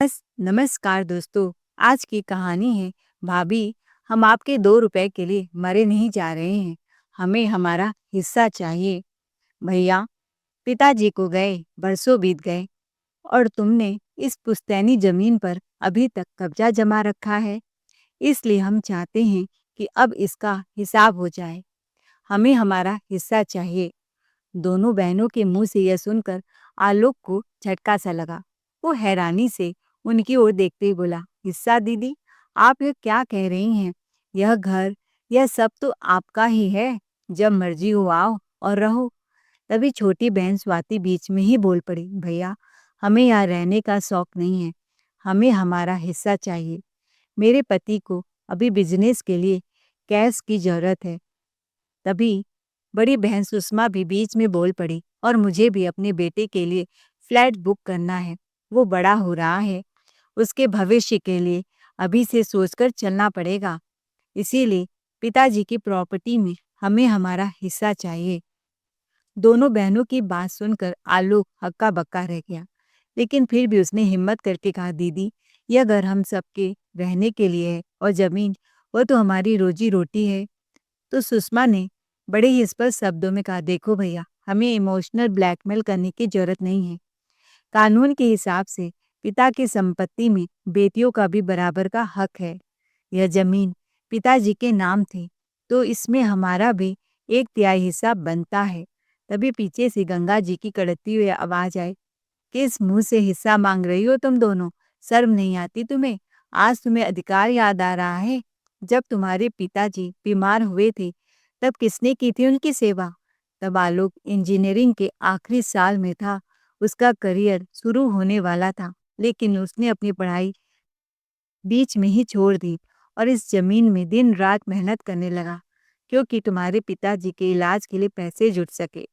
नमस्कार दोस्तों। आज की कहानी है भाभी, हम आपके 2 रुपए के लिए मरे नहीं जा रहे हैं। हमें हमारा हिस्सा चाहिए। भैया, पिताजी को गए बरसों बीत गए और तुमने इस पुश्तैनी जमीन पर अभी तक कब्जा जमा रखा है। इसलिए हम चाहते हैं कि अब इसका हिसाब हो जाए। हमें हमारा हिस्सा चाहिए। दोनों बहनों के मुंह से यह सुनकर आलोक को झटका सा लगा। वो हैरानी से उनकी ओर देखते ही बोला, हिस्सा दीदी, आप ये क्या कह रही हैं? यह घर, यह सब तो आपका ही है। जब मर्जी हो आओ और रहो। तभी छोटी बहन स्वाति बीच में ही बोल पड़ी, भैया, हमें यहाँ रहने का शौक नहीं है। हमें हमारा हिस्सा चाहिए। मेरे पति को अभी बिजनेस के लिए कैश की जरूरत है। तभी बड़ी बहन सुषमा भी बीच में बोल पड़ी, और मुझे भी अपने बेटे के लिए फ्लैट बुक करना है। वो बड़ा हो रहा है, उसके भविष्य के लिए अभी से सोचकर चलना पड़ेगा। इसीलिए पिताजी की प्रॉपर्टी में हमें हमारा हिस्सा चाहिए। दोनों बहनों की बात सुनकर आलोक हक्का बक्का रह गया, लेकिन फिर भी उसने हिम्मत करके कहा, दीदी, यह घर हम सबके रहने के लिए है और जमीन, वो तो हमारी रोजी रोटी है। तो सुषमा ने बड़े ही स्पष्ट शब्दों में कहा, देखो भैया, हमें इमोशनल ब्लैकमेल करने की जरूरत नहीं है। कानून के हिसाब से पिता की संपत्ति में बेटियों का भी बराबर का हक है। यह जमीन पिताजी के नाम थी, तो इसमें हमारा भी 1/3 हिस्सा बनता है। तभी पीछे से गंगा जी की कड़कती हुई आवाज आई, किस मुंह से हिस्सा मांग रही हो तुम दोनों? शर्म नहीं आती तुम्हें? आज तुम्हें अधिकार याद आ रहा है? जब तुम्हारे पिताजी बीमार हुए थे, तब किसने की थी उनकी सेवा? तब आलोक इंजीनियरिंग के आखिरी साल में था। उसका करियर शुरू होने वाला था, लेकिन उसने अपनी पढ़ाई बीच में ही छोड़ दी और इस जमीन में दिन रात मेहनत करने लगा, क्योंकि तुम्हारे पिताजी के इलाज के लिए पैसे जुट सके।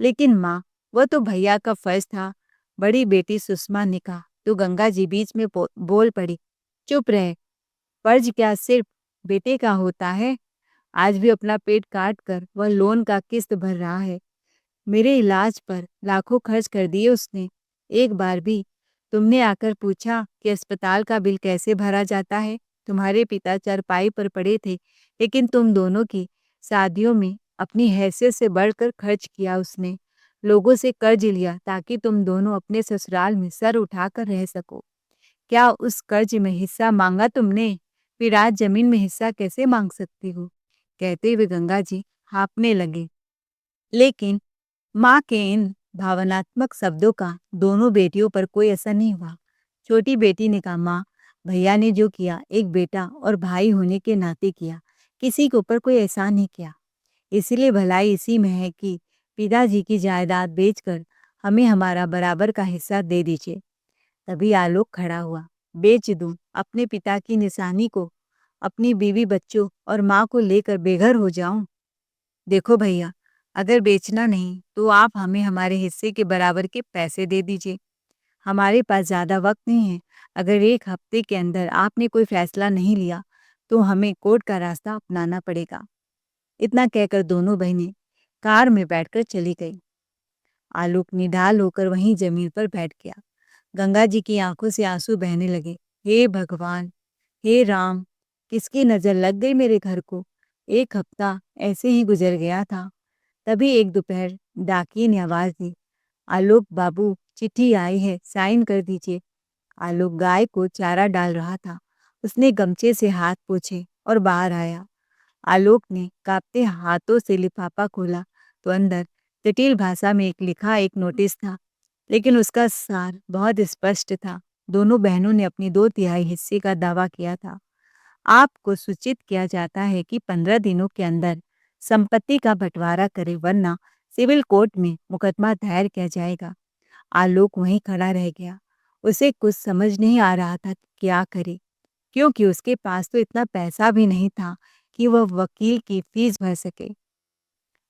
लेकिन माँ, वह तो भैया का फर्ज था। बड़ी बेटी सुषमा ने कहा। तो गंगा जी बीच में बोल पड़ी, चुप रहे। फर्ज क्या सिर्फ बेटे का होता है? आज भी अपना पेट काट कर वह लोन का किस्त भर रहा है। मेरे इलाज पर लाखों खर्च कर दिए उसने। एक बार भी तुमने आकर पूछा कि अस्पताल का बिल कैसे भरा जाता है? तुम्हारे पिता चारपाई पर पड़े थे, लेकिन तुम दोनों की शादियों में अपनी हैसियत से बढ़कर खर्च किया उसने। लोगों से कर्ज लिया ताकि तुम दोनों अपने ससुराल में सर उठाकर रह सको। क्या उस कर्ज में हिस्सा मांगा तुमने? फिर आज जमीन में हिस्सा कैसे मांग सकती हो? कहते हुए गंगा जी हाँफने लगे। लेकिन माँ के इन भावनात्मक शब्दों का दोनों बेटियों पर कोई असर नहीं हुआ। छोटी बेटी ने कहा, माँ, भैया ने जो किया एक बेटा और भाई होने के नाते किया, किसी के ऊपर कोई एहसान नहीं किया। इसलिए भलाई इसी में है कि पिताजी की जायदाद बेचकर हमें हमारा बराबर का हिस्सा दे दीजिए। तभी आलोक खड़ा हुआ। बेच दूं अपने पिता की निशानी को, अपनी बीवी बच्चों और माँ को लेकर बेघर हो जाऊं? देखो भैया, अगर बेचना नहीं तो आप हमें हमारे हिस्से के बराबर के पैसे दे दीजिए। हमारे पास ज़्यादा वक्त नहीं है। अगर 1 हफ्ते के अंदर आपने कोई फैसला नहीं लिया तो हमें कोर्ट का रास्ता अपनाना पड़ेगा। इतना कहकर दोनों बहनें कार में बैठकर चली गई। आलोक निढाल होकर वहीं जमीन पर बैठ गया। गंगा जी की आंखों से आंसू बहने लगे। हे भगवान, हे राम, किसकी नजर लग गई मेरे घर को? 1 हफ्ता ऐसे ही गुजर गया था। तभी एक दोपहर डाकिये ने आवाज दी, आलोक बाबू, चिट्ठी आई है, साइन कर दीजिए। आलोक गाय को चारा डाल रहा था। उसने गमछे से हाथ पोंछे और बाहर आया। आलोक ने कांपते हाथों से लिफाफा खोला तो अंदर जटिल भाषा में लिखा एक नोटिस था, लेकिन उसका सार बहुत स्पष्ट था। दोनों बहनों ने अपनी 2/3 हिस्से का दावा किया था। आपको सूचित किया जाता है कि 15 दिनों के अंदर संपत्ति का बंटवारा करें, वरना सिविल कोर्ट में मुकदमा दायर किया जाएगा। आलोक वहीं खड़ा रह गया। उसे कुछ समझ नहीं आ रहा था कि क्या करे, क्योंकि उसके पास तो इतना पैसा भी नहीं था कि वह वकील की फीस भर सके।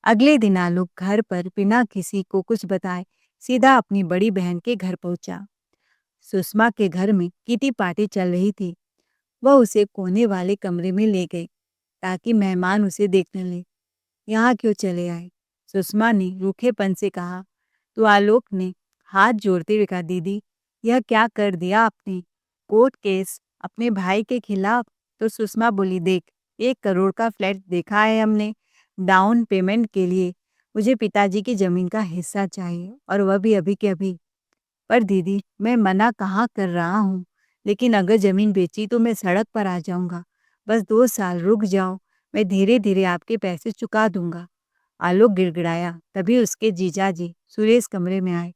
अगले दिन आलोक घर पर बिना किसी को कुछ बताए सीधा अपनी बड़ी बहन के घर पहुंचा। सुषमा के घर में किटी पार्टी चल रही थी। वह उसे कोने वाले कमरे में ले गई ताकि मेहमान उसे देख न ले। यहाँ क्यों चले आए? सुषमा ने रूखेपन से कहा। तो आलोक ने हाथ जोड़ते हुए कहा, दीदी, यह क्या कर दिया आपने? कोर्ट केस अपने भाई के खिलाफ? तो सुषमा बोली, देख, 1 करोड़ का फ्लैट देखा है हमने। डाउन पेमेंट के लिए मुझे पिताजी की जमीन का हिस्सा चाहिए, और वह भी अभी के अभी। पर दीदी, मैं मना कहाँ कर रहा हूँ, लेकिन अगर जमीन बेची तो मैं सड़क पर आ जाऊंगा। बस 2 साल रुक जाओ, मैं धीरे धीरे आपके पैसे चुका दूंगा। आलोक गिड़गिड़ाया। तभी उसके जीजाजी सुरेश कमरे में आए।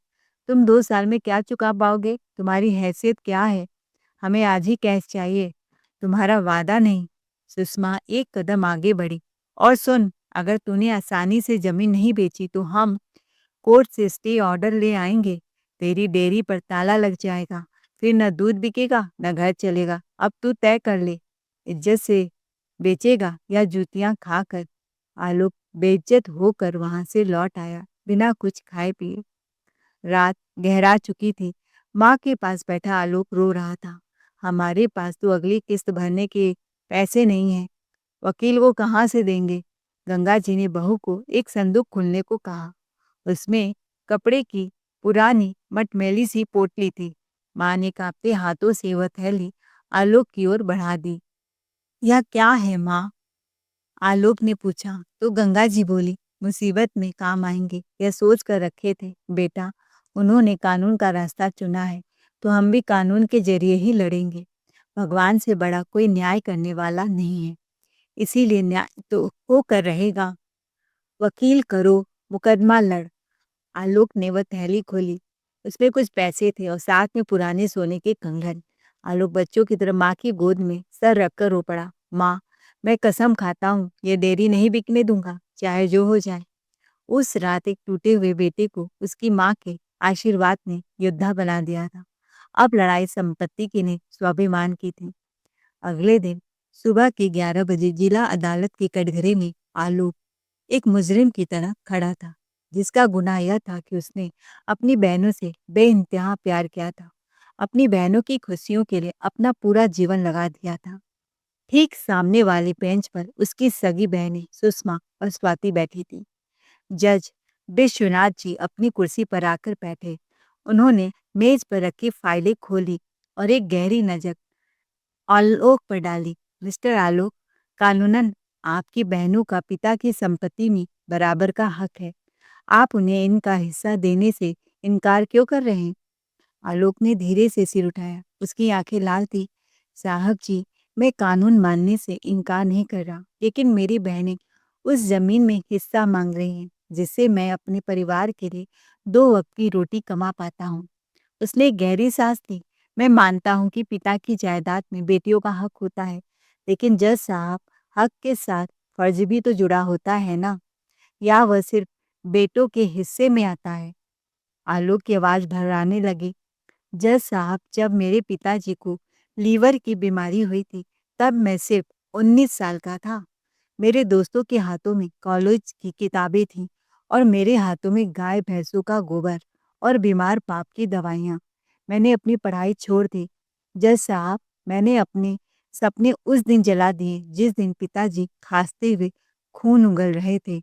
तुम 2 साल में क्या चुका पाओगे? तुम्हारी हैसियत क्या है? हमें आज ही कैश चाहिए, तुम्हारा वादा नहीं। सुषमा एक कदम आगे बढ़ी। और सुन, अगर तूने आसानी से जमीन नहीं बेची तो हम कोर्ट से स्टे ऑर्डर ले आएंगे। तेरी डेयरी पर ताला लग जाएगा, फिर न दूध बिकेगा न घर चलेगा। अब तू तय कर ले, इज्जत से बेचेगा या जूतियां खाकर। आलोक बेइज्जत होकर वहां से लौट आया, बिना कुछ खाए पिए। रात गहरा चुकी थी। माँ के पास बैठा आलोक रो रहा था। हमारे पास तो अगली किस्त भरने के पैसे नहीं हैं, वकील को कहाँ से देंगे? गंगा जी ने बहू को एक संदूक खोलने को कहा। उसमें कपड़े की पुरानी मटमैली सी पोटली थी। माँ ने कांपते हाथों से वह थैली आलोक की ओर बढ़ा दी। यह क्या है माँ? आलोक ने पूछा। तो गंगा जी बोली, मुसीबत में काम आएंगे, यह सोच कर रखे थे बेटा। उन्होंने कानून का रास्ता चुना है, तो हम भी कानून के जरिए ही लड़ेंगे। भगवान से बड़ा कोई न्याय करने वाला नहीं है, इसीलिए न्याय तो होकर रहेगा। वकील करो, मुकदमा लड़। आलोक ने वह थैली खोली। उसमें कुछ पैसे थे और साथ में पुराने सोने के कंगन। आलोक बच्चों की तरह माँ की गोद में सर रखकर रो पड़ा। माँ, मैं कसम खाता हूँ, ये डेयरी नहीं बिकने दूंगा, चाहे जो हो जाए। उस रात एक टूटे हुए बेटे को उसकी माँ के आशीर्वाद ने योद्धा बना दिया था। अब लड़ाई संपत्ति की नहीं, स्वाभिमान की थी। अगले दिन सुबह के 11 बजे जिला अदालत के कटघरे में आलोक एक मुजरिम की तरह खड़ा था, जिसका गुनाह यह था कि उसने अपनी बहनों से बेइंतहा प्यार किया था, अपनी बहनों की खुशियों के लिए अपना पूरा जीवन लगा दिया था। ठीक सामने वाली बेंच पर उसकी सगी बहनें सुषमा और स्वाति बैठी थी। जज विश्वनाथ जी अपनी कुर्सी पर आकर बैठे। उन्होंने मेज पर रखी फाइलें खोली और एक गहरी नजर आलोक पर डाली। मिस्टर आलोक, कानूनन आपकी बहनों का पिता की संपत्ति में बराबर का हक है। आप उन्हें इनका हिस्सा देने से इनकार क्यों कर रहे हैं? आलोक ने धीरे से सिर उठाया। उसकी आंखें लाल थी। साहब जी, मैं कानून मानने से इनकार नहीं कर रहा, लेकिन मेरी बहनें उस जमीन में हिस्सा मांग रही हैं, जिससे मैं अपने परिवार के लिए 2 वक्त की रोटी कमा पाता हूँ। उसने एक गहरी सांस ली। मैं मानता हूँ कि पिता की जायदाद में बेटियों का हक होता है, लेकिन जज साहब, हक के साथ फर्ज भी तो जुड़ा होता है ना? या वह सिर्फ बेटों के हिस्से में आता है? आलोक की आवाज भर्राने लगी। जज साहब, जब मेरे पिताजी को लीवर की बीमारी हुई थी, तब मैं सिर्फ 19 साल का था। मेरे दोस्तों के हाथों में कॉलेज की किताबें थीं और मेरे हाथों में गाय भैंसों का गोबर और बीमार बाप की दवाइयाँ। मैंने अपनी पढ़ाई छोड़ दी। जज साहब, मैंने अपने सपने उस दिन जला दिए जिस दिन पिताजी खांसते हुए खून उगल रहे थे।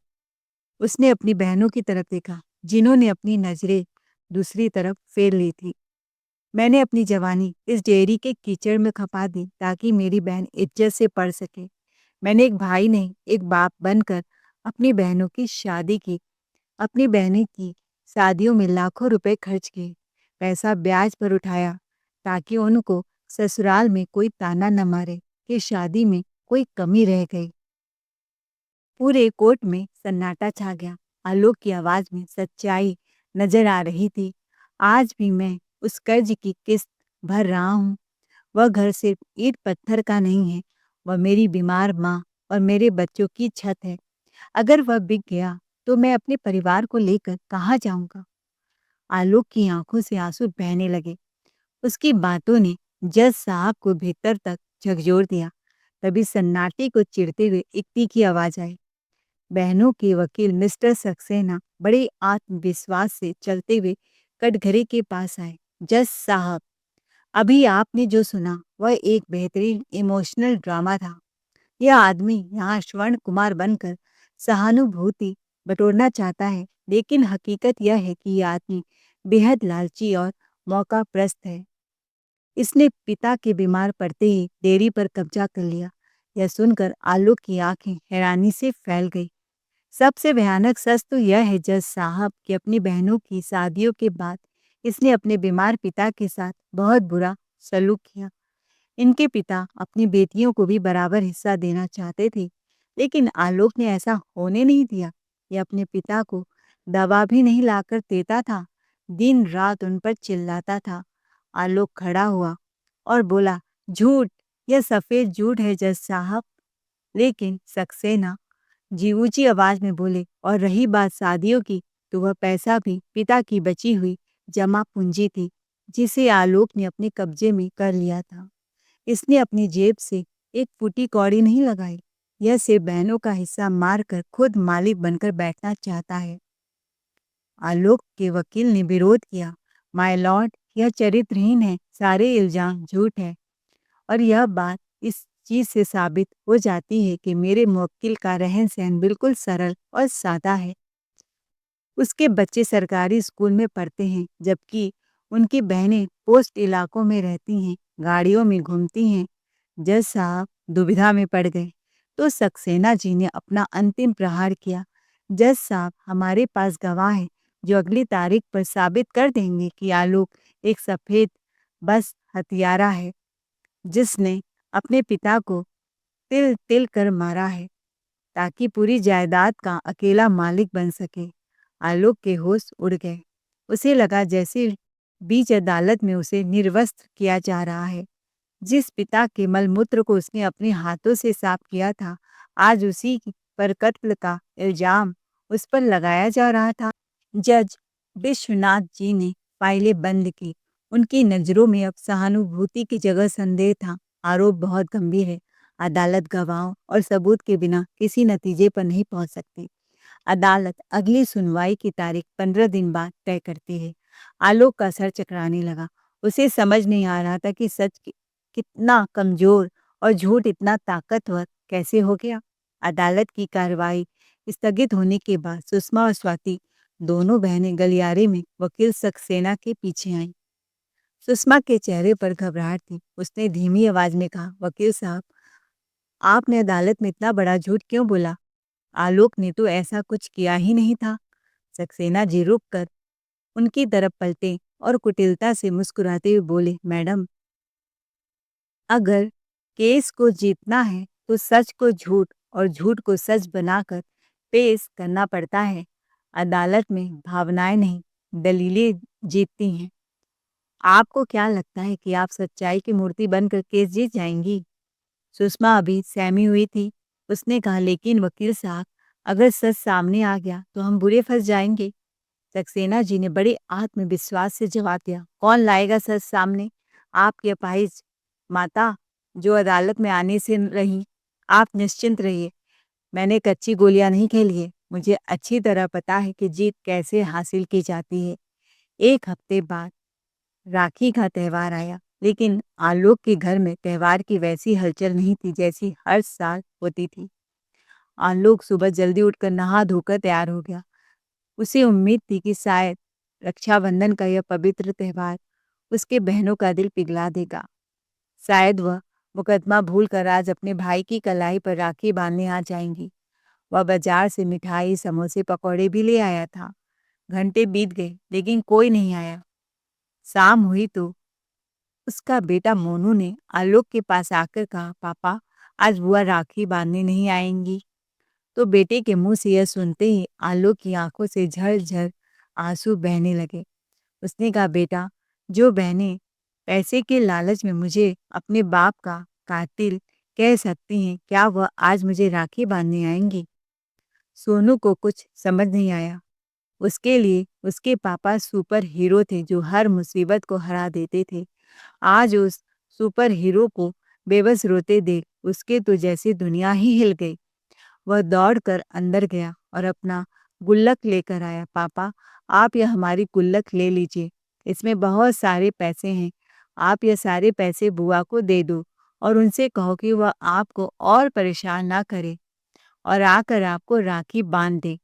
उसने अपनी बहनों की तरफ देखा, जिन्होंने अपनी नजरें दूसरी तरफ फेर ली थी। मैंने अपनी जवानी इस डेयरी के कीचड़ में खपा दी ताकि मेरी बहन इज्जत से पढ़ सके। मैंने एक भाई नहीं, एक बाप बनकर अपनी बहनों की शादी की। अपनी बहनें की शादियों में लाखों रुपए खर्च किए, पैसा ब्याज पर उठाया ताकि उनको ससुराल में कोई ताना न मारे कि शादी में कोई कमी रह गई। पूरे कोर्ट में सन्नाटा छा गया। आलोक की आवाज में सच्चाई नजर आ रही थी। आज भी मैं उस कर्ज की किस्त भर रहा हूँ। वह घर सिर्फ ईंट पत्थर का नहीं है, वह मेरी बीमार माँ और मेरे बच्चों की छत है। अगर वह बिक गया तो मैं अपने परिवार को लेकर कहाँ जाऊंगा? आलोक की आंखों से आंसू बहने लगे। उसकी बातों ने जज साहब को भीतर तक झकझोर दिया। तभी सन्नाटे को चिरते हुए एक तीखी आवाज आई। बहनों के वकील मिस्टर सक्सेना बड़े आत्मविश्वास से चलते हुए कटघरे के पास आए। जज साहब, अभी आपने जो सुना वह एक बेहतरीन इमोशनल ड्रामा था। यह आदमी यहाँ स्वर्ण कुमार बनकर सहानुभूति बटोरना चाहता है, लेकिन हकीकत यह है कि यह आदमी बेहद लालची और मौका प्रस्त है। इसने पिता के बीमार पड़ते ही डेयरी पर कब्जा कर लिया। यह सुनकर आलोक की आंखें हैरानी से फैल गई। सबसे भयानक सच तो यह है जज साहब कि अपनी बहनों की शादियों के बाद इसने अपने बीमार पिता के साथ बहुत बुरा सलूक किया। इनके पिता अपनी बेटियों को भी बराबर हिस्सा देना चाहते थे, लेकिन आलोक ने ऐसा होने नहीं दिया। यह अपने पिता को दवा भी नहीं लाकर देता था, दिन रात उन पर चिल्लाता था। आलोक खड़ा हुआ और बोला, झूठ, यह सफेद झूठ है जज साहब। लेकिन सक्सेना जी ऊंची आवाज में बोले, और रही बात शादियों की, तो वह पैसा भी पिता की बची हुई जमा पूंजी थी, जिसे आलोक ने अपने कब्जे में कर लिया था। इसने अपनी जेब से एक फूटी कौड़ी नहीं लगाई। यह सिर्फ बहनों का हिस्सा मारकर खुद मालिक बनकर बैठना चाहता है। आलोक के वकील ने विरोध किया, माय लॉर्ड, यह चरित्रहीन है, सारे इल्जाम झूठ है। और यह बात इस चीज से साबित हो जाती है कि मेरे मुवक्किल का रहन सहन बिल्कुल सरल और सादा है। उसके बच्चे सरकारी स्कूल में पढ़ते हैं, जबकि उनकी बहनें पोस्ट इलाकों में रहती हैं, गाड़ियों में घूमती हैं। जज साहब दुविधा में पड़ गए। तो सक्सेना जी ने अपना अंतिम प्रहार किया। जज साहब, हमारे पास गवाह हैं जो अगली तारीख पर साबित कर देंगे कि आलोक एक सफेद बस हत्यारा है, जिसने अपने पिता को तिल तिल कर मारा है ताकि पूरी जायदाद का अकेला मालिक बन सके। आलोक के होश उड़ गए। उसे लगा जैसे बीच अदालत में उसे निर्वस्त्र किया जा रहा है। जिस पिता के मलमूत्र को उसने अपने हाथों से साफ किया था, आज उसी पर कत्ल का इल्जाम उस पर लगाया जा रहा था। जज विश्वनाथ जी ने फाइलें बंद की। उनकी नजरों में अब सहानुभूति की जगह संदेह था। आरोप बहुत गंभीर है। अदालत गवाहों और सबूत के बिना किसी नतीजे पर नहीं पहुंच सकती। अदालत अगली सुनवाई की तारीख 15 दिन बाद तय करती है। आलोक का सर चकराने लगा। उसे समझ नहीं आ रहा था कि सच कितना कमजोर और झूठ इतना ताकतवर कैसे हो गया। अदालत की कार्रवाई स्थगित होने के बाद सुषमा और स्वाति दोनों बहनें गलियारे में वकील सक्सेना के पीछे आईं। सुषमा के चेहरे पर घबराहट थी। उसने धीमी आवाज में कहा, वकील साहब, आपने अदालत में इतना बड़ा झूठ क्यों बोला? आलोक ने तो ऐसा कुछ किया ही नहीं था। सक्सेना जी रुक कर उनकी तरफ पलटे और कुटिलता से मुस्कुराते हुए बोले, मैडम, अगर केस को जीतना है तो सच को झूठ और झूठ को सच बनाकर पेश करना पड़ता है। अदालत में भावनाएं नहीं, दलीलें जीतती हैं। आपको क्या लगता है कि आप सच्चाई की मूर्ति बनकर केस जीत जाएंगी? सुषमा अभी सहमी हुई थी। उसने कहा, लेकिन वकील साहब, अगर सच सामने आ गया तो हम बुरे फंस जाएंगे। सक्सेना जी ने बड़े आत्मविश्वास से जवाब दिया, कौन लाएगा सच सामने? आपकी अपाहिज माता, जो अदालत में आने से रही। आप निश्चिंत रहिए, मैंने कच्ची गोलियां नहीं खेली है। मुझे अच्छी तरह पता है कि जीत कैसे हासिल की जाती है। एक हफ्ते बाद राखी का त्योहार आया, लेकिन आलोक के घर में त्योहार की वैसी हलचल नहीं थी जैसी हर साल होती थी। आलोक सुबह जल्दी उठकर नहा धोकर तैयार हो गया। उसे उम्मीद थी कि शायद रक्षाबंधन का यह पवित्र त्योहार उसके बहनों का दिल पिघला देगा। शायद वह मुकदमा भूलकर आज अपने भाई की कलाई पर राखी बांधने आ जाएंगी। वह बाजार से मिठाई, समोसे, पकौड़े भी ले आया था। घंटे बीत गए, लेकिन कोई नहीं आया। शाम हुई तो उसका बेटा मोनू ने आलोक के पास आकर कहा, पापा, आज बुआ राखी बांधने नहीं आएंगी। तो बेटे के मुंह से यह सुनते ही आलोक की आंखों से झरझर आंसू बहने लगे। उसने कहा, बेटा, जो बहनें पैसे के लालच में मुझे अपने बाप का कातिल कह सकती हैं, क्या वह आज मुझे राखी बांधने आएंगी? सोनू को कुछ समझ नहीं आया। उसके लिए उसके पापा सुपर हीरो थे जो हर मुसीबत को हरा देते थे। आज उस सुपर हीरो को बेबस रोते देख उसके तो जैसे दुनिया ही हिल गई। वह दौड़कर अंदर गया और अपना गुल्लक लेकर आया। पापा, आप यह हमारी गुल्लक ले लीजिए, इसमें बहुत सारे पैसे हैं। आप यह सारे पैसे बुआ को दे दो और उनसे कहो कि वह आपको और परेशान ना करे और आकर आपको राखी बांध दे।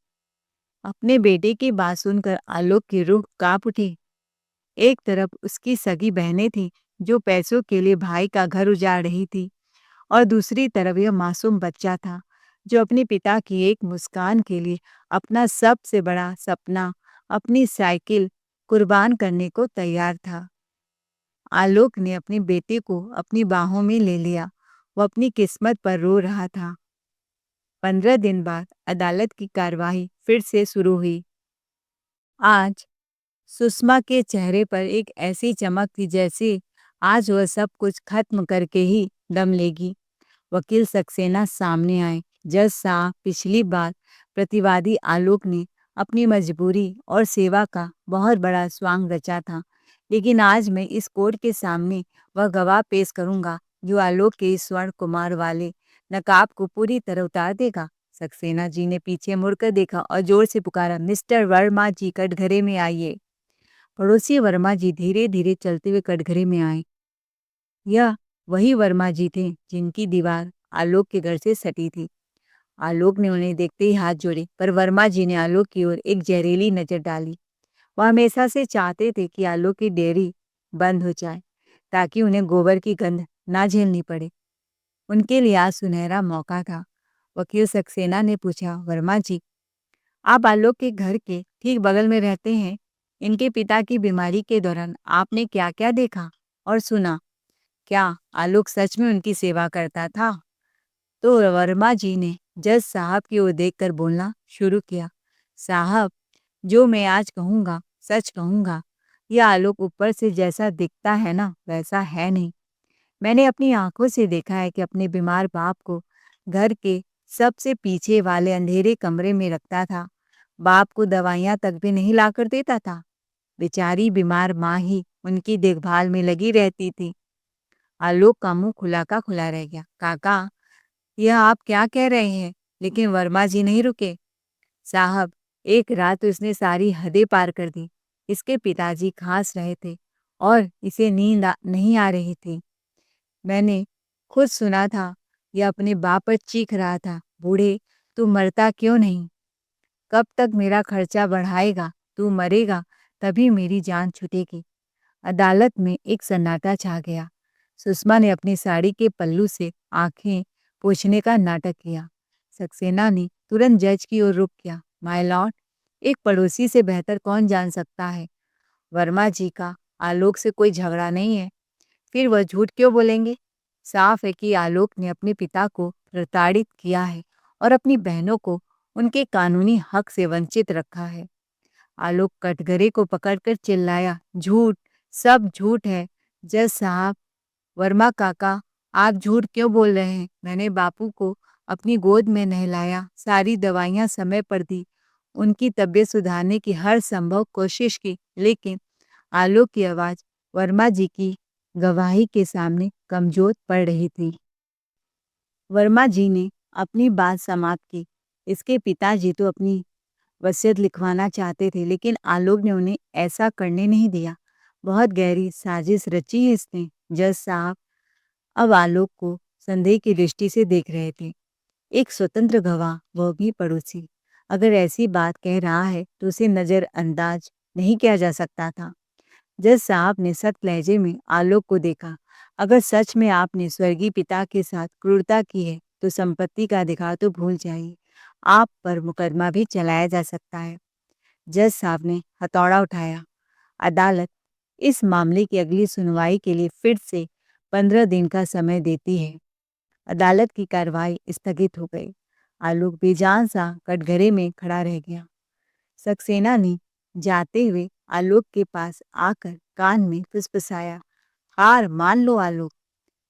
अपने बेटे की बात सुनकर आलोक की रूह कांप उठी। एक तरफ उसकी सगी बहनें थीं जो पैसों के लिए भाई का घर उजाड़ रही थी, और दूसरी तरफ यह मासूम बच्चा था जो अपने पिता की एक मुस्कान के लिए अपना सबसे बड़ा सपना, अपनी साइकिल, कुर्बान करने को तैयार था। आलोक ने अपने बेटे को अपनी बाहों में ले लिया। वो अपनी किस्मत पर रो रहा था। 15 दिन बाद अदालत की कार्यवाही फिर से शुरू हुई। आज सुषमा के चेहरे पर एक ऐसी चमक थी जैसे आज वह सब कुछ खत्म करके ही दम लेगी। वकील सक्सेना सामने आए। जज साहब, पिछली बार प्रतिवादी आलोक ने अपनी मजबूरी और सेवा का बहुत बड़ा स्वांग रचा था, लेकिन आज मैं इस कोर्ट के सामने वह गवाह पेश करूंगा जो आलोक के इस स्वर्ण कुमार वाले नकाब को पूरी तरह उतार देगा। सक्सेना जी ने पीछे मुड़कर देखा और जोर से पुकारा, मिस्टर वर्मा जी, कटघरे में आइए। पड़ोसी वर्मा जी धीरे धीरे चलते हुए कटघरे में आए। यह वही वर्मा जी थे जिनकी दीवार आलोक के घर से सटी थी। आलोक ने उन्हें देखते ही हाथ जोड़े, पर वर्मा जी ने आलोक की ओर एक जहरीली नजर डाली। वह हमेशा से चाहते थे कि आलोक की डेयरी बंद हो जाए ताकि उन्हें गोबर की गंध ना झेलनी पड़े। उनके लिए आज सुनहरा मौका था। वकील सक्सेना ने पूछा, वर्मा जी, आप आलोक के घर के ठीक बगल में रहते हैं। इनके पिता की बीमारी के दौरान आपने क्या क्या देखा और सुना? क्या आलोक सच में उनकी सेवा करता था? तो वर्मा जी ने जज साहब की ओर देखकर बोलना शुरू किया, साहब, जो मैं आज कहूँगा सच कहूँगा। यह आलोक ऊपर से जैसा दिखता है ना, वैसा है नहीं। मैंने अपनी आंखों से देखा है कि अपने बीमार बाप को घर के सबसे पीछे वाले अंधेरे कमरे में रखता था। बाप को दवाइयाँ तक भी नहीं लाकर देता था। बेचारी बीमार माँ ही उनकी देखभाल में लगी रहती थी। आलोक का मुंह खुला का खुला रह गया। काका, यह आप क्या कह रहे हैं? लेकिन वर्मा जी नहीं रुके। साहब, एक रात तो इसने सारी हदें पार कर दी। इसके पिताजी खांस रहे थे और इसे नींद नहीं आ रही थी। मैंने खुद सुना था, यह अपने बाप पर चीख रहा था, बूढ़े, तू मरता क्यों नहीं? कब तक मेरा खर्चा बढ़ाएगा? तू मरेगा तभी मेरी जान छूटेगी। अदालत में एक सन्नाटा छा गया। सुषमा ने अपनी साड़ी के पल्लू से आंखें पोंछने का नाटक किया। सक्सेना ने तुरंत जज की ओर रुख किया। माय लॉर्ड, एक पड़ोसी से बेहतर कौन जान सकता है? वर्मा जी का आलोक से कोई झगड़ा नहीं है। फिर वह झूठ क्यों बोलेंगे? साफ है कि आलोक ने अपने पिता को प्रताड़ित किया है और अपनी बहनों को उनके कानूनी हक से वंचित रखा है। आलोक कटघरे को पकड़कर चिल्लाया, झूठ, सब झूठ है। जज साहब, वर्मा काका, आप झूठ क्यों बोल रहे हैं? मैंने बापू को अपनी गोद में नहलाया, सारी दवाइयां समय पर दी, उनकी तबीयत सुधारने की हर संभव कोशिश की, लेकिन आलोक की आवाज वर्मा जी की गवाही के सामने कमजोर पड़ रही थी। वर्मा जी ने अपनी बात समाप्त की। इसके पिताजी तो अपनी वसीयत लिखवाना चाहते थे, लेकिन आलोक ने उन्हें ऐसा करने नहीं दिया। बहुत गहरी साजिश रची है इसने। जज साहब अब आलोक को संदेह की दृष्टि से देख रहे थे। एक स्वतंत्र गवाह, वह भी पड़ोसी, अगर ऐसी बात कह रहा है तो उसे नजरअंदाज नहीं किया जा सकता था। जज साहब ने सख्त लहजे में आलोक को देखा। अगर सच में आपने स्वर्गीय पिता के साथ क्रूरता की है तो संपत्ति का अधिकार तो भूल जाइए, आप पर मुकदमा भी चलाया जा सकता है। जज साहब ने हथौड़ा उठाया। अदालत इस मामले की अगली सुनवाई के लिए फिर से 15 दिन का समय देती है। अदालत की कार्रवाई स्थगित हो गई। आलोक बेजान सा कटघरे में खड़ा रह गया। सक्सेना ने जाते हुए आलोक के पास आकर कान में फुसफुसाया, हार मान लो आलोक,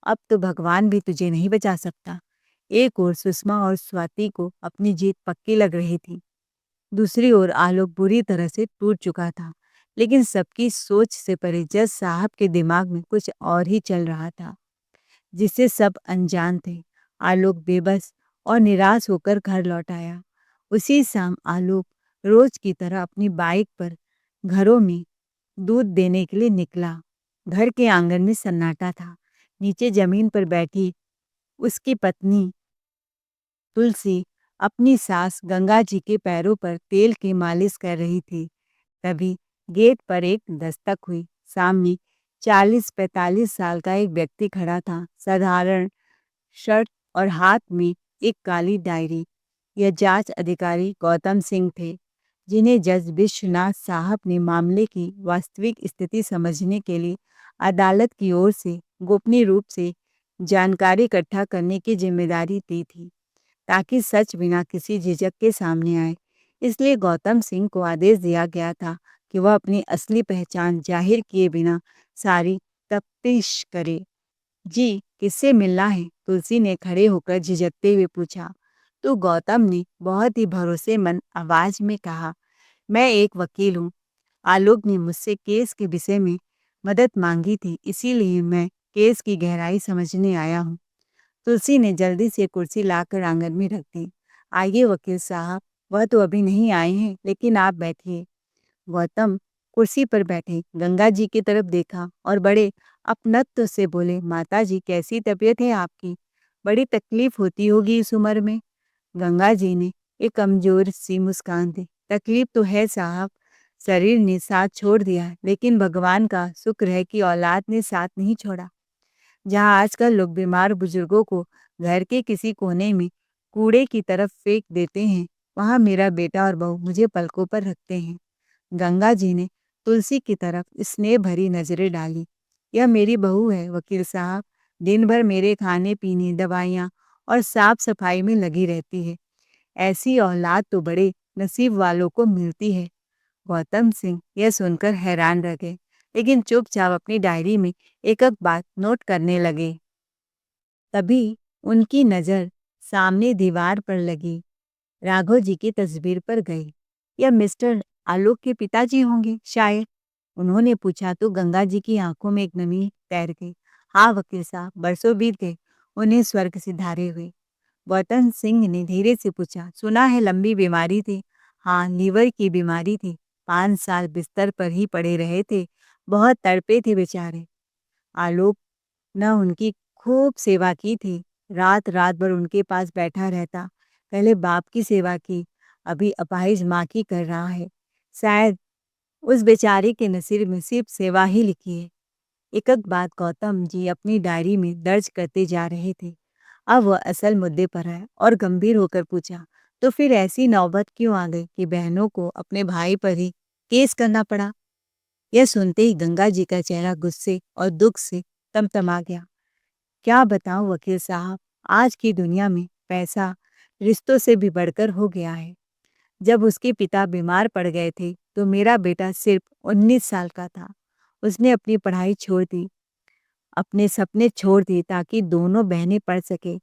अब तो भगवान भी तुझे नहीं बचा सकता। एक ओर सुषमा और स्वाति को अपनी जीत पक्की लग रही थी, दूसरी ओर आलोक बुरी तरह से टूट चुका था। लेकिन सबकी सोच से परे जज साहब के दिमाग में कुछ और ही चल रहा था, जिससे सब अनजान थे। आलोक बेबस और निराश होकर घर लौट आया। उसी शाम आलोक रोज की तरह अपनी बाइक पर घरों में दूध देने के लिए निकला। घर के आंगन में सन्नाटा था। नीचे जमीन पर बैठी उसकी पत्नी तुलसी अपनी सास गंगा जी के पैरों पर तेल की मालिश कर रही थी। तभी गेट पर एक दस्तक हुई। सामने 40-45 साल का एक व्यक्ति खड़ा था, साधारण शर्ट और हाथ में एक काली डायरी। यह जांच अधिकारी गौतम सिंह थे, जिन्हें जज विश्वनाथ साहब ने मामले की वास्तविक स्थिति समझने के लिए अदालत की ओर से गोपनीय रूप से जानकारी इकट्ठा करने की जिम्मेदारी दी थी, ताकि सच बिना किसी झिझक के सामने आए। इसलिए गौतम सिंह को आदेश दिया गया था कि वह अपनी असली पहचान जाहिर किए बिना सारी तफ्तीश करे। जी, किससे मिलना है? तुलसी ने खड़े होकर झिझकते हुए पूछा। तो गौतम ने बहुत ही भरोसेमंद आवाज में कहा, मैं एक वकील हूँ। आलोक ने मुझसे केस के विषय में मदद मांगी थी, इसीलिए मैं केस की गहराई समझने आया हूँ। तुलसी ने जल्दी से कुर्सी लाकर आंगन में रख दी। आइए वकील साहब, वह तो अभी नहीं आए हैं, लेकिन आप बैठिए। गौतम कुर्सी पर बैठे गंगा जी की तरफ देखा और बड़े अपनत्व से बोले, माता जी कैसी तबीयत है आपकी? बड़ी तकलीफ होती होगी इस उम्र में। गंगा जी ने एक कमजोर सी मुस्कान दी। तकलीफ तो है साहब, शरीर ने साथ छोड़ दिया, लेकिन भगवान का शुक्र है कि औलाद ने साथ नहीं छोड़ा। जहाँ आजकल लोग बीमार बुजुर्गों को घर के किसी कोने में कूड़े की तरफ फेंक देते हैं, वहाँ मेरा बेटा और बहू मुझे पलकों पर रखते हैं। गंगा जी ने तुलसी की तरफ स्नेह भरी नजरें डाली। यह मेरी बहू है वकील साहब, दिन भर मेरे खाने पीने, दवाइयाँ और साफ सफाई में लगी रहती है। ऐसी औलाद तो बड़े नसीब वालों को मिलती है। गौतम सिंह यह सुनकर हैरान रह गए, लेकिन चुपचाप अपनी डायरी में एक एक बात नोट करने लगे। तभी उनकी नजर सामने दीवार पर लगी राघव जी की तस्वीर पर गई। यह मिस्टर आलोक के पिताजी होंगे शायद, उन्होंने पूछा। तो गंगा जी की आंखों में एक नमी तैर गई। हाँ वकील साहब, बरसों बीत गए उन्हें स्वर्ग से धारे हुए। गौतम सिंह ने धीरे से पूछा, सुना है लंबी बीमारी थी? हाँ, लीवर की बीमारी थी। 5 साल बिस्तर पर ही पड़े रहे थे, बहुत तड़पे थे बेचारे। आलोक न उनकी खूब सेवा की थी, रात रात भर उनके पास बैठा रहता। पहले बाप की सेवा की, अभी अपाहिज माँ की कर रहा है। शायद उस बेचारे के नसीब में सिर्फ सेवा ही लिखी है। एक एक बात गौतम जी अपनी डायरी में दर्ज करते जा रहे थे। अब वह असल मुद्दे पर आए और गंभीर होकर पूछा, तो फिर ऐसी नौबत क्यों आ गई कि बहनों को अपने भाई पर ही केस करना पड़ा? यह सुनते ही गंगा जी का चेहरा गुस्से और दुख से तमतमा गया। क्या बताऊं वकील साहब, आज की दुनिया में पैसा रिश्तों से भी बढ़कर हो गया है। जब उसके पिता बीमार पड़ गए थे तो मेरा बेटा सिर्फ 19 साल का था। उसने अपनी पढ़ाई छोड़ दी, अपने सपने छोड़ दिए ताकि दोनों बहनें पढ़ सके।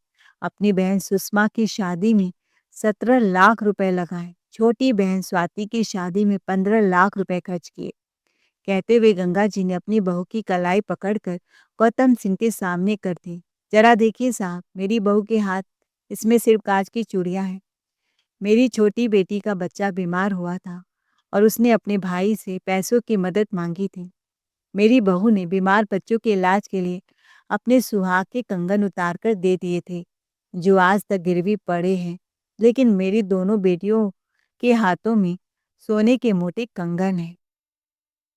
अपनी बहन सुषमा की शादी में 17 लाख रुपए लगाए, छोटी बहन स्वाति की शादी में 15 लाख रुपए खर्च किए। कहते हुए गंगा जी ने अपनी बहू की कलाई पकड़कर गौतम सिंह के सामने कर दी। जरा देखिए साहब, मेरी बहू के हाथ, इसमें सिर्फ कांच की चूड़ियां हैं। मेरी छोटी बेटी का बच्चा बीमार हुआ था और उसने अपने भाई से पैसों की मदद मांगी थी। मेरी बहू ने बीमार बच्चों के इलाज के लिए अपने सुहाग के कंगन उतार कर दे दिए थे, जो आज तक गिरवी पड़े हैं। लेकिन मेरी दोनों बेटियों के हाथों में सोने के मोटे कंगन हैं।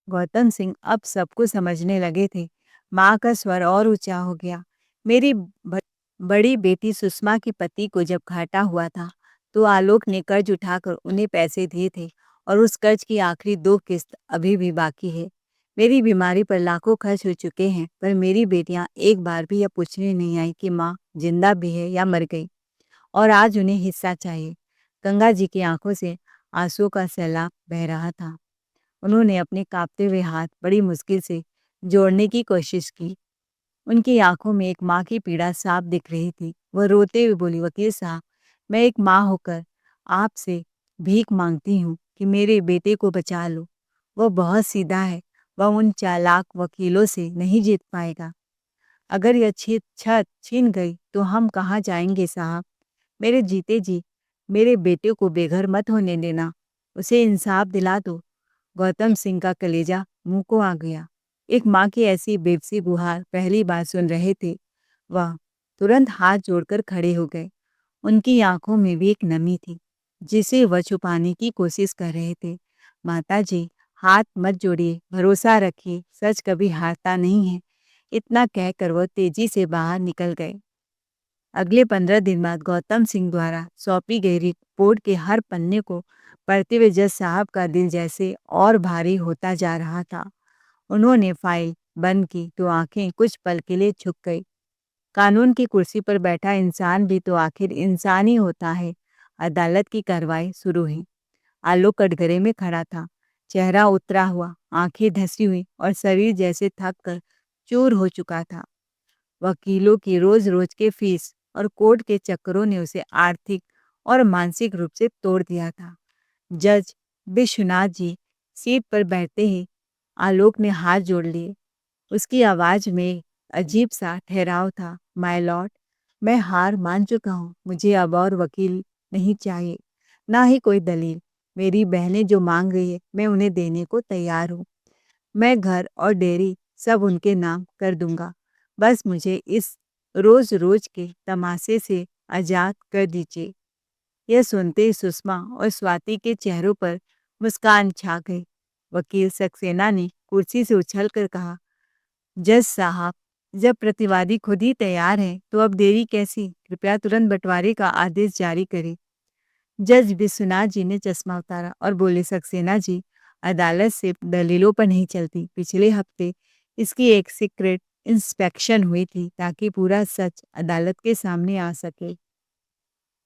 गौतम सिंह अब सब कुछ समझने लगे थे। माँ का स्वर और ऊंचा हो गया। मेरी बड़ी बेटी सुषमा के पति को जब घाटा हुआ था तो आलोक ने कर्ज उठाकर उन्हें पैसे दिए थे और उस कर्ज की आखिरी 2 किस्त अभी भी बाकी है। मेरी बीमारी पर लाखों खर्च हो चुके हैं, पर मेरी बेटियां एक बार भी यह पूछने नहीं आई कि माँ जिंदा भी है या मर गई, और आज उन्हें हिस्सा चाहिए। गंगा जी की आंखों से आंसुओं का सैलाब बह रहा था। उन्होंने अपने कांपते हुए हाथ बड़ी मुश्किल से जोड़ने की कोशिश की। उनकी आंखों में एक माँ की पीड़ा साफ दिख रही थी। वह रोते हुए बोली, वकील साहब, मैं एक माँ होकर आपसे भीख मांगती हूँ कि मेरे बेटे को बचा लो। वह बहुत सीधा है, वह उन चालाक वकीलों से नहीं जीत पाएगा। अगर यह छत छीन गई तो हम कहाँ जाएंगे साहब? मेरे जीते जी मेरे बेटे को बेघर मत होने देना, उसे इंसाफ दिला दो। गौतम सिंह का कलेजा मुंह को आ गया। एक माँ की ऐसी बेबसी गुहार पहली बार सुन रहे थे। वह तुरंत हाथ जोड़कर खड़े हो गए। उनकी आंखों में भी एक नमी थी, जिसे वह छुपाने की कोशिश कर रहे थे। माता जी, हाथ मत जोड़िए, भरोसा रखिए, सच कभी हारता नहीं है। इतना कहकर वह तेजी से बाहर निकल गए। अगले 15 दिन बाद गौतम सिंह द्वारा सौंपी गई रिपोर्ट के हर पन्ने को पढ़ते हुए जज साहब का दिल जैसे और भारी होता जा रहा था। उन्होंने फाइल बंद की तो आंखें कुछ पल के लिए झुक गई। कानून की कुर्सी पर बैठा इंसान भी तो आखिर इंसान ही होता है। अदालत की कार्रवाई शुरू हुई। आलोक कटघरे में खड़ा था, चेहरा उतरा हुआ, आंखें धसी हुई और शरीर जैसे थक कर चूर हो चुका था। वकीलों की रोज रोज के फीस और कोर्ट के चक्करों ने उसे आर्थिक और मानसिक रूप से तोड़ दिया था। जज विश्वनाथ जी सीट पर बैठते ही आलोक ने हाथ जोड़ लिए। उसकी आवाज में अजीब सा ठहराव था। माय लॉर्ड, मैं हार मान चुका हूँ। मुझे अब और वकील नहीं चाहिए, ना ही कोई दलील। मेरी बहनें जो मांग रही है मैं उन्हें देने को तैयार हूँ। मैं घर और डेयरी सब उनके नाम कर दूंगा। बस मुझे इस रोज रोज के तमाशे से आजाद कर दीजिए। यह सुनते ही सुषमा और स्वाति के चेहरों पर मुस्कान छा गई। वकील सक्सेना ने कुर्सी से उछलकर कहा, जज साहब, जब प्रतिवादी खुद ही तैयार है तो अब देरी कैसी? कृपया तुरंत बंटवारे का आदेश जारी करें। जज विश्वनाथ जी ने चश्मा उतारा और बोले, सक्सेना जी, अदालत सिर्फ दलीलों पर नहीं चलती। पिछले हफ्ते इसकी एक सीक्रेट इंस्पेक्शन हुई थी ताकि पूरा सच अदालत के सामने आ सके।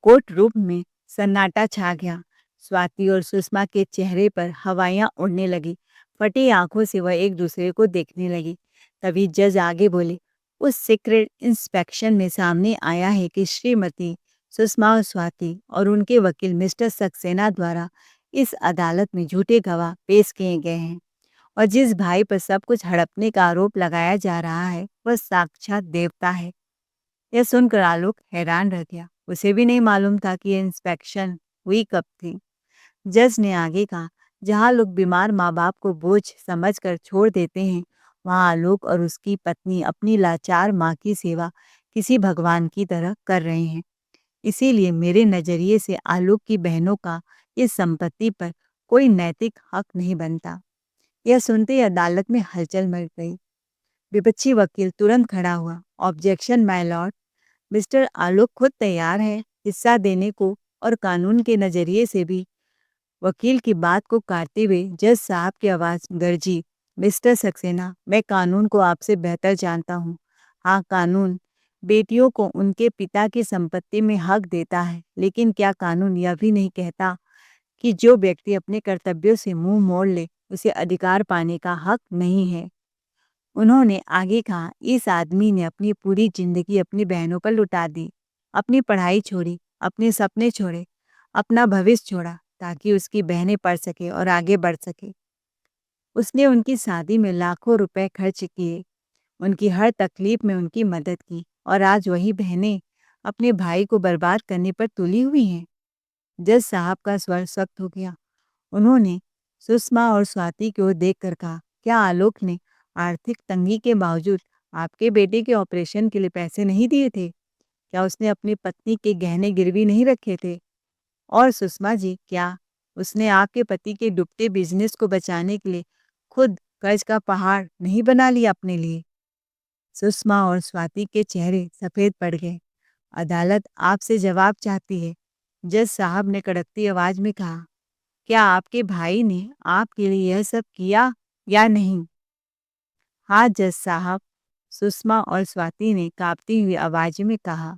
कोर्ट रूम में सन्नाटा छा गया। स्वाति और सुषमा के चेहरे पर हवाइयां उड़ने लगी। फटी आंखों से वह एक दूसरे को देखने लगी। तभी जज आगे बोले, उस सीक्रेट इंस्पेक्शन में सामने आया है कि श्रीमती सुषमा और स्वाति और उनके वकील मिस्टर सक्सेना द्वारा इस अदालत में झूठे गवाह पेश किए गए हैं और जिस भाई पर सब कुछ हड़पने का आरोप लगाया जा रहा है वह साक्षात देवता है। यह सुनकर आलोक हैरान रह गया। उसे भी नहीं मालूम था कि यह इंस्पेक्शन हुई कब थी। जज ने आगे कहा, जहाँ लोग बीमार माँ बाप को बोझ समझकर छोड़ देते हैं, वहाँ आलोक और उसकी पत्नी अपनी लाचार माँ की सेवा किसी भगवान की तरह कर रहे हैं। इसीलिए मेरे नजरिए से आलोक की बहनों का इस संपत्ति पर कोई नैतिक हक नहीं बनता। यह सुनते ही अदालत में हलचल मच गई। विपक्षी वकील तुरंत खड़ा हुआ। ऑब्जेक्शन माय लॉर्ड, मिस्टर आलोक खुद तैयार है हिस्सा देने को और कानून के नजरिए से भी। वकील की बात को काटते हुए जज साहब की आवाज गरजी, मिस्टर सक्सेना, मैं कानून को आपसे बेहतर जानता हूँ। हाँ, कानून बेटियों को उनके पिता की संपत्ति में हक देता है, लेकिन क्या कानून यह भी नहीं कहता कि जो व्यक्ति अपने कर्तव्यों से मुंह मोड़ ले उसे अधिकार पाने का हक नहीं है? उन्होंने आगे कहा, इस आदमी ने अपनी पूरी जिंदगी अपनी बहनों पर लुटा दी, अपनी पढ़ाई छोड़ी, अपने सपने छोड़े, अपना भविष्य छोड़ा ताकि उसकी बहनें पढ़ सके और आगे बढ़ सके। उसने उनकी शादी में लाखों रुपए खर्च किए, उनकी हर तकलीफ में उनकी मदद की और आज वही बहनें अपने भाई को बर्बाद करने पर तुली हुई हैं। जज साहब का स्वर सख्त हो गया। उन्होंने सुषमा और स्वाति की ओर देखकर कहा, क्या आलोक ने आर्थिक तंगी के बावजूद आपके बेटे के ऑपरेशन के लिए पैसे नहीं दिए थे? क्या उसने अपनी पत्नी के गहने गिरवी नहीं रखे थे? और सुषमा जी, क्या उसने आपके पति के डूबते बिजनेस को बचाने के लिए खुद कर्ज का पहाड़ नहीं बना लिया अपने लिए? सुषमा और स्वाति के चेहरे सफेद पड़ गए। अदालत आपसे जवाब चाहती है, जज साहब ने कड़कती आवाज में कहा। क्या आपके भाई ने आपके लिए यह सब किया या नहीं? हाँ जज साहब, सुषमा और स्वाति ने कांपती हुई आवाज में कहा।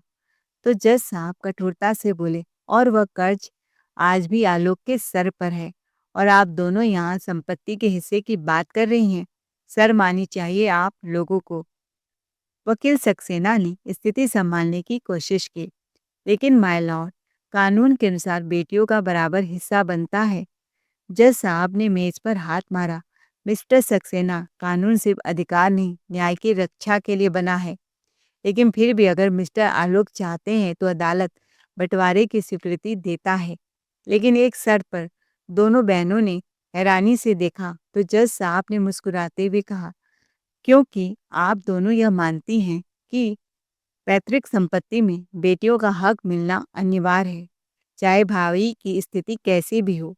तो जज साहब कठोरता से बोले, और वह कर्ज आज भी आलोक के सर पर है और आप दोनों यहाँ संपत्ति के हिस्से की बात कर रही हैं। शर्म आनी चाहिए आप लोगों को। वकील सक्सेना ने स्थिति संभालने की कोशिश की, लेकिन माय लॉर्ड, कानून के अनुसार बेटियों का बराबर हिस्सा बनता है। जज साहब ने मेज पर हाथ मारा। मिस्टर सक्सेना, कानून सिर्फ अधिकार नहीं, न्याय की रक्षा के लिए बना है। लेकिन फिर भी अगर मिस्टर आलोक चाहते हैं तो अदालत बंटवारे की स्वीकृति देता है। लेकिन एक शर्त पर। दोनों बहनों ने हैरानी से देखा तो जज साहब ने मुस्कुराते हुए कहा, क्योंकि आप दोनों यह मानती हैं कि पैतृक संपत्ति में बेटियों का हक मिलना अनिवार्य है, चाहे भावी की स्थिति कैसी भी हो।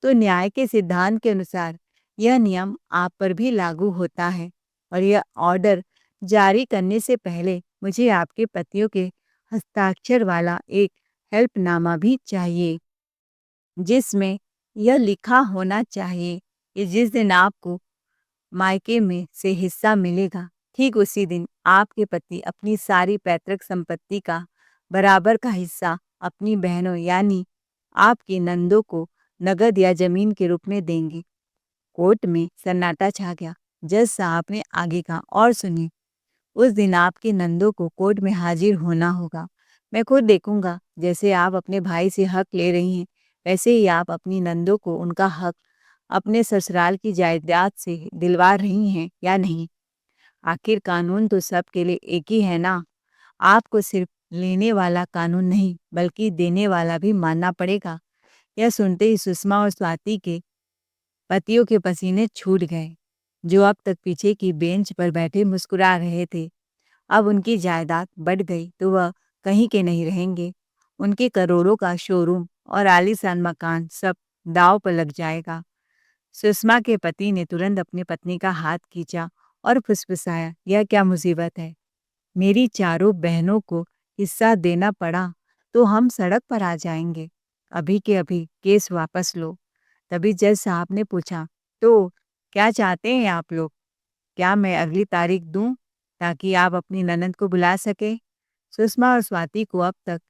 तो न्याय के सिद्धांत के अनुसार यह नियम आप पर भी लागू होता है और यह ऑर्डर जारी करने से पहले मुझे आपके पतियों के हस्ताक्षर वाला एक हेल्पनामा भी चाहिए, जिसमें यह लिखा होना चाहिए कि जिस दिन आपको मायके में से हिस्सा मिलेगा, ठीक उसी दिन आपके पति अपनी सारी पैतृक संपत्ति का बराबर का हिस्सा अपनी बहनों यानी आपकी नंदों को नगद या जमीन के रूप में देंगे। कोर्ट में सन्नाटा छा गया। जज साहब ने आगे कहा, और सुनिए, उस दिन आपकी नंदों को कोर्ट में हाजिर होना होगा। मैं खुद देखूंगा जैसे आप अपने भाई से हक ले रही हैं, वैसे ही आप अपनी नंदों को उनका हक अपने ससुराल की जायदाद से दिलवा रही हैं या नहीं। आखिर कानून तो सबके लिए एक ही है ना। आपको सिर्फ लेने वाला कानून नहीं बल्कि देने वाला भी मानना पड़ेगा। यह सुनते ही सुषमा और स्वाति के पतियों के पसीने छूट गए, जो अब तक पीछे की बेंच पर बैठे मुस्कुरा रहे थे। अब उनकी जायदाद बढ़ गई तो वह कहीं के नहीं रहेंगे। उनके करोड़ों का शोरूम और आलीशान मकान सब दांव पर लग जाएगा। सुषमा के पति ने तुरंत अपनी पत्नी का हाथ खींचा और फुसफुसाया, यह क्या मुसीबत है? मेरी चारों बहनों को हिस्सा देना पड़ा तो हम सड़क पर आ जाएंगे। अभी के अभी केस वापस लो। तभी जज साहब ने पूछा, तो क्या चाहते हैं आप लोग? क्या मैं अगली तारीख दूं ताकि आप अपनी ननद को बुला सके? सुषमा और स्वाति को अब तक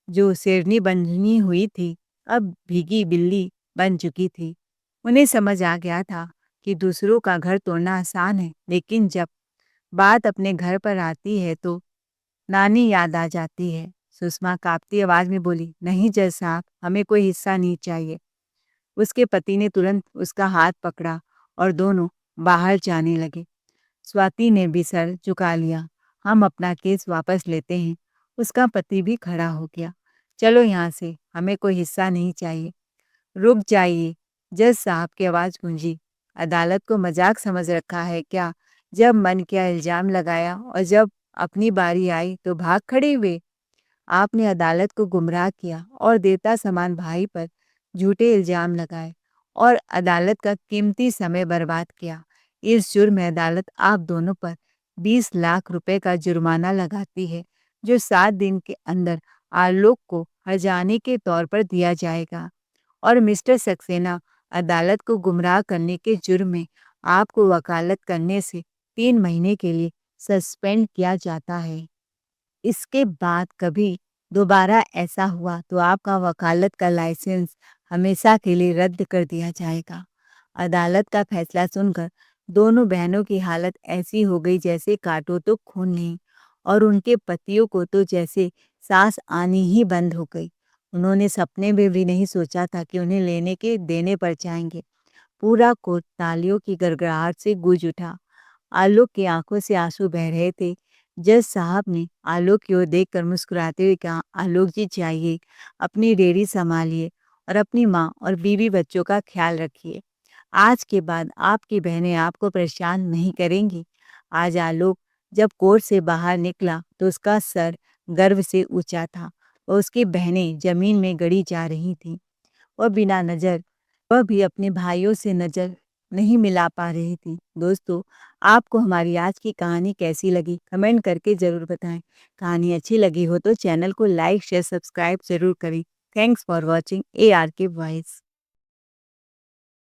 जो शेरनी बनी हुई थी, अब भीगी बिल्ली बन चुकी थी। उन्हें समझ आ गया था कि दूसरों का घर तोड़ना आसान है, लेकिन जब बात अपने घर पर आती है तो नानी याद आ जाती है। सुषमा कांपती आवाज में बोली, नहीं जज साहब, हमें कोई हिस्सा नहीं चाहिए। उसके पति ने तुरंत उसका हाथ पकड़ा और दोनों बाहर जाने लगे। स्वाति ने भी सर झुका लिया। हम अपना केस वापस लेते हैं। उसका पति भी खड़ा हो गया। चलो यहाँ से, हमें कोई हिस्सा नहीं चाहिए। रुक जाइए, जज साहब की आवाज़ गूंजी। अदालत को मजाक समझ रखा है क्या? जब मन किया इल्ज़ाम लगाया और जब अपनी बारी आई तो भाग खड़े हुए। आपने अदालत को गुमराह किया और देवता समान भाई पर झूठे इल्ज़ाम लगाए और अदालत का कीमती समय बर्बाद किया। इस जुर्म में अदालत आप दोनों पर 20 लाख रुपए का जुर्माना लगाती है, जो 7 दिन के अंदर आलोक को हर्जाने के तौर पर दिया जाएगा। और मिस्टर सक्सेना, अदालत को गुमराह करने के जुर्म में आपको वकालत करने से 3 महीने के लिए सस्पेंड किया जाता है। इसके बाद कभी दोबारा ऐसा हुआ तो आपका वकालत का लाइसेंस हमेशा के लिए रद्द कर दिया जाएगा। अदालत का फैसला सुनकर दोनों बहनों की हालत ऐसी हो गई जैसे काटो तो खून नहीं, और उनके पतियों को तो जैसे सांस आनी ही बंद हो गई। उन्होंने सपने में भी नहीं सोचा था कि उन्हें लेने के देने पड़ जाएंगे। पूरा कोर्ट तालियों की गड़गड़ाहट से गूंज उठा। आलोक की आंखों से आंसू बह रहे थे। जज साहब ने आलोक की ओर देखकर मुस्कुराते हुए कहा, आलोक जी जाइए, अपनी रेहड़ी संभालिए और अपनी माँ और बीवी बच्चों का ख्याल रखिए। आज के बाद आपकी बहनें आपको परेशान नहीं करेंगी। आज आलोक जब कोर्ट से बाहर निकला तो उसका सर गर्व से ऊंचा था और उसकी बहनें जमीन में गड़ी जा रही थीं। वह बिना नजर वह भी अपने भाइयों से नजर नहीं मिला पा रही थी। दोस्तों, आपको हमारी आज की कहानी कैसी लगी कमेंट करके ज़रूर बताएं। कहानी अच्छी लगी हो तो चैनल को लाइक शेयर सब्सक्राइब ज़रूर करें। Thanks for watching ARK voice.